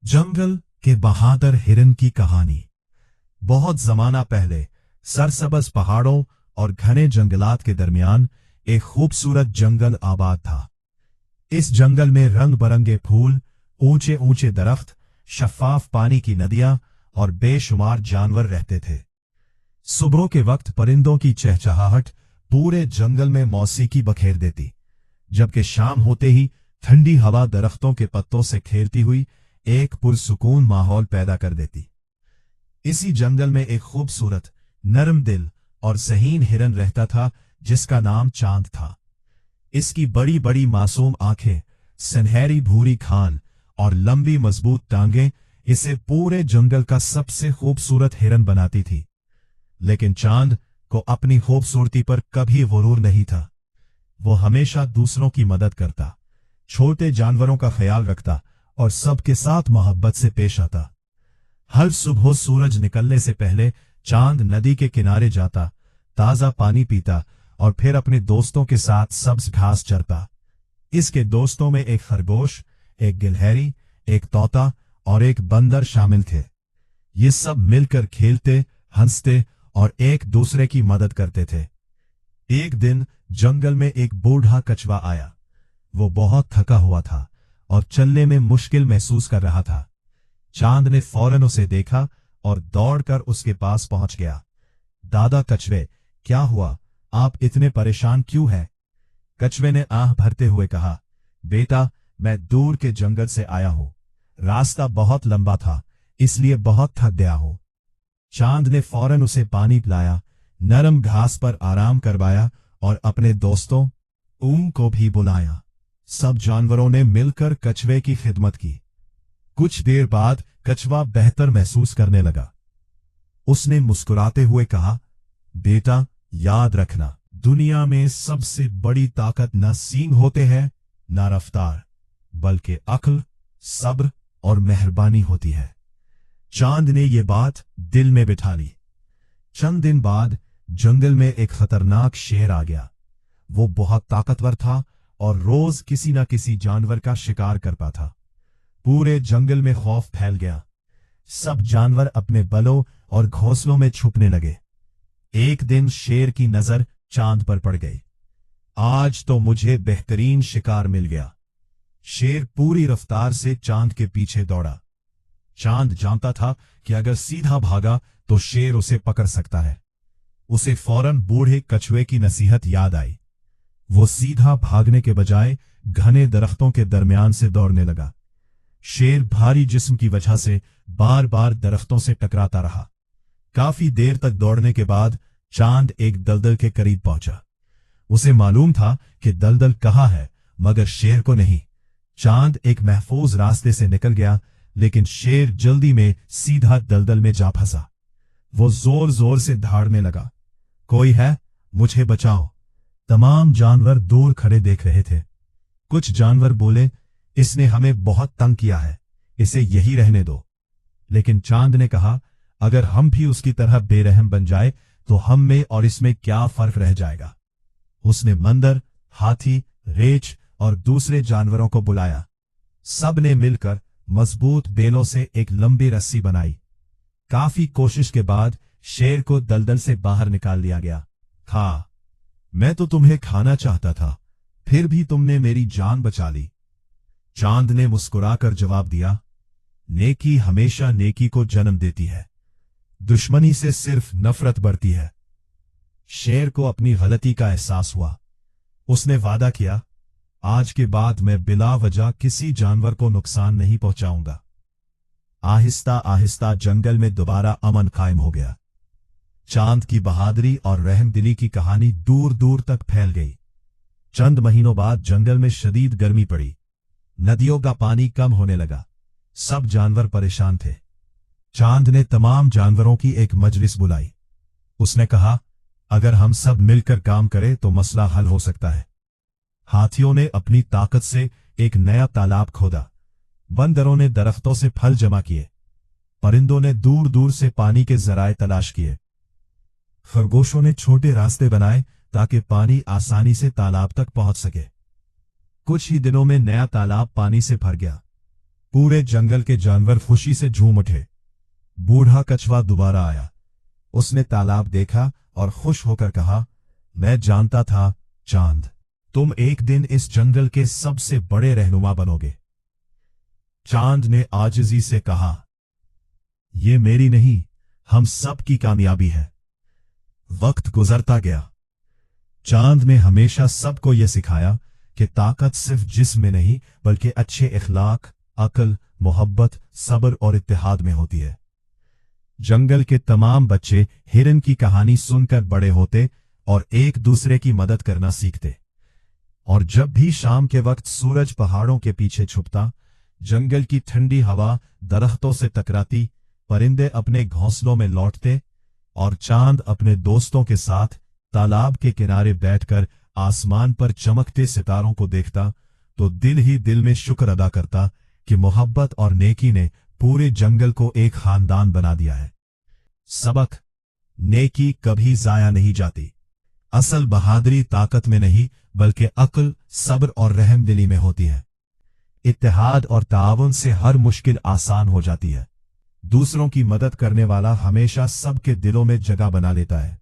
जंगल के बहादुर हिरन की कहानी। बहुत जमाना पहले सरसब्ज पहाड़ों और घने जंगलात के दरमियान एक खूबसूरत जंगल आबाद था। इस जंगल में रंग बरंगे फूल, ऊंचे ऊंचे दरख्त, शफाफ पानी की नदियां और बेशुमार जानवर रहते थे। सुबह के वक्त परिंदों की चहचहाहट पूरे जंगल में मौसीकी बखेर देती, जबकि शाम होते ही ठंडी हवा दरख्तों के पत्तों से खेलती हुई एक पुरसुकून माहौल पैदा कर देती। इसी जंगल में एक खूबसूरत, नरम दिल और ज़हीन हिरन रहता था जिसका नाम चांद था। इसकी बड़ी बड़ी मासूम आंखें, सुनहरी भूरी खाल और लंबी मजबूत टांगें इसे पूरे जंगल का सबसे खूबसूरत हिरन बनाती थी। लेकिन चांद को अपनी खूबसूरती पर कभी गुरूर नहीं था। वो हमेशा दूसरों की मदद करता, छोटे जानवरों का ख्याल रखता और सबके साथ मोहब्बत से पेश आता। हर सुबह सूरज निकलने से पहले चांद नदी के किनारे जाता, ताजा पानी पीता और फिर अपने दोस्तों के साथ सब्ज घास चरता। इसके दोस्तों में एक खरगोश, एक गिलहरी, एक तोता और एक बंदर शामिल थे। ये सब मिलकर खेलते, हंसते और एक दूसरे की मदद करते थे। एक दिन जंगल में एक बूढ़ा कछुआ आया। वो बहुत थका हुआ था और चलने में मुश्किल महसूस कर रहा था। चांद ने फौरन उसे देखा और दौड़कर उसके पास पहुंच गया। दादा कछुए, क्या हुआ? आप इतने परेशान क्यों हैं? कछुए ने आह भरते हुए कहा, बेटा, मैं दूर के जंगल से आया हूं। रास्ता बहुत लंबा था, इसलिए बहुत थक गया हूं। चांद ने फौरन उसे पानी पिलाया, नरम घास पर आराम करवाया और अपने दोस्तों ऊन को भी बुलाया। सब जानवरों ने मिलकर कछुए की खिदमत की। कुछ देर बाद कछुआ बेहतर महसूस करने लगा। उसने मुस्कुराते हुए कहा, बेटा, याद रखना, दुनिया में सबसे बड़ी ताकत न सींग होते हैं न रफ्तार, बल्कि अक्ल, सब्र और मेहरबानी होती है। चांद ने यह बात दिल में बिठा ली। चंद दिन बाद जंगल में एक खतरनाक शेर आ गया। वो बहुत ताकतवर था और रोज किसी न किसी जानवर का शिकार करता था। पूरे जंगल में खौफ फैल गया। सब जानवर अपने बलों और घोंसलों में छुपने लगे। एक दिन शेर की नजर चांद पर पड़ गई। आज तो मुझे बेहतरीन शिकार मिल गया। शेर पूरी रफ्तार से चांद के पीछे दौड़ा। चांद जानता था कि अगर सीधा भागा तो शेर उसे पकड़ सकता है। उसे फौरन बूढ़े कछुए की नसीहत याद आई। वो सीधा भागने के बजाय घने दरख्तों के दरमियान से दौड़ने लगा। शेर भारी जिस्म की वजह से बार बार दरख्तों से टकराता रहा। काफी देर तक दौड़ने के बाद चांद एक दलदल के करीब पहुंचा। उसे मालूम था कि दलदल कहाँ है, मगर शेर को नहीं। चांद एक महफूज रास्ते से निकल गया, लेकिन शेर जल्दी में सीधा दलदल में जा फंसा। वो जोर जोर से दहाड़ने लगा, कोई है? मुझे बचाओ। तमाम जानवर दूर खड़े देख रहे थे। कुछ जानवर बोले, इसने हमें बहुत तंग किया है, इसे यही रहने दो। लेकिन चांद ने कहा, अगर हम भी उसकी तरह बेरहम बन जाए तो हम में और इसमें क्या फर्क रह जाएगा। उसने बंदर, हाथी, रेछ और दूसरे जानवरों को बुलाया। सब ने मिलकर मजबूत बेलों से एक लंबी रस्सी बनाई। काफी कोशिश के बाद शेर को दलदल से बाहर निकाल लिया गया। था, मैं तो तुम्हें खाना चाहता था, फिर भी तुमने मेरी जान बचा ली। चांद ने मुस्कुराकर जवाब दिया, नेकी हमेशा नेकी को जन्म देती है, दुश्मनी से सिर्फ नफरत बढ़ती है। शेर को अपनी गलती का एहसास हुआ। उसने वादा किया, आज के बाद मैं बिला वजह किसी जानवर को नुकसान नहीं पहुंचाऊंगा। आहिस्ता आहिस्ता जंगल में दोबारा अमन कायम हो गया। चांद की बहादुरी और रहमदिली की कहानी दूर दूर तक फैल गई। चंद महीनों बाद जंगल में शदीद गर्मी पड़ी। नदियों का पानी कम होने लगा। सब जानवर परेशान थे। चांद ने तमाम जानवरों की एक मजलिस बुलाई। उसने कहा, अगर हम सब मिलकर काम करें तो मसला हल हो सकता है। हाथियों ने अपनी ताकत से एक नया तालाब खोदा। बंदरों ने दरख्तों से फल जमा किए। परिंदों ने दूर दूर से पानी के जराए तलाश किए। खरगोशों ने छोटे रास्ते बनाए ताकि पानी आसानी से तालाब तक पहुंच सके। कुछ ही दिनों में नया तालाब पानी से भर गया। पूरे जंगल के जानवर खुशी से झूम उठे। बूढ़ा कछुआ दोबारा आया। उसने तालाब देखा और खुश होकर कहा, मैं जानता था चांद, तुम एक दिन इस जंगल के सबसे बड़े रहनुमा बनोगे। चांद ने आजिज़ी से कहा, ये मेरी नहीं, हम सब की कामयाबी है। वक्त गुजरता गया। चांद ने हमेशा सबको यह सिखाया कि ताकत सिर्फ जिस्म में नहीं बल्कि अच्छे इखलाक, अक्ल, मोहब्बत, सब्र और इत्तेहाद में होती है। जंगल के तमाम बच्चे हिरन की कहानी सुनकर बड़े होते और एक दूसरे की मदद करना सीखते। और जब भी शाम के वक्त सूरज पहाड़ों के पीछे छुपता, जंगल की ठंडी हवा दरख्तों से टकराती, परिंदे अपने घोंसलों में लौटते और चांद अपने दोस्तों के साथ तालाब के किनारे बैठकर आसमान पर चमकते सितारों को देखता, तो दिल ही दिल में शुक्र अदा करता कि मोहब्बत और नेकी ने पूरे जंगल को एक खानदान बना दिया है। सबक: नेकी कभी जाया नहीं जाती। असल बहादुरी ताकत में नहीं बल्कि अक्ल, सब्र और रहमदिली में होती है। इत्तेहाद और ताआवुन से हर मुश्किल आसान हो जाती है। दूसरों की मदद करने वाला हमेशा सबके दिलों में जगह बना लेता है।